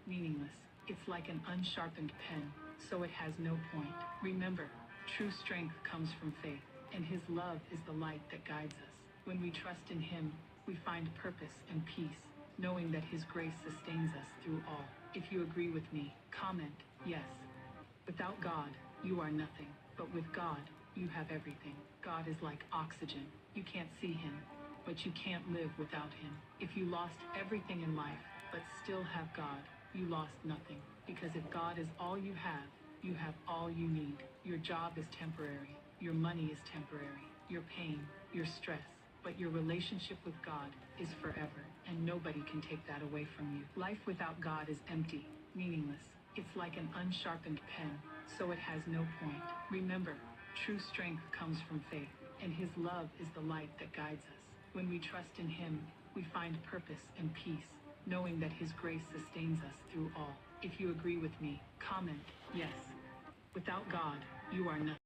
meaningless. It's like an unsharpened pen, so it has no point. Remember, true strength comes from faith, and His love is the light that guides us. When we trust in Him, we find purpose and peace, knowing that His grace sustains us through all. If you agree with me, comment yes. Without God, you are nothing, but with God, you have everything. God is like oxygen. You can't see Him, but you can't live without Him. If you lost everything in life, but still have God, you lost nothing. Because if God is all you have all you need. Your job is temporary. Your money is temporary. Your pain, your stress. But your relationship with God is forever, and nobody can take that away from you. Life without God is empty, meaningless. It's like an unsharpened pen, so it has no point. Remember, true strength comes from faith, and His love is the light that guides us. When we trust in Him, we find purpose and peace, knowing that His grace sustains us through all. If you agree with me, comment yes. Without God, you are nothing.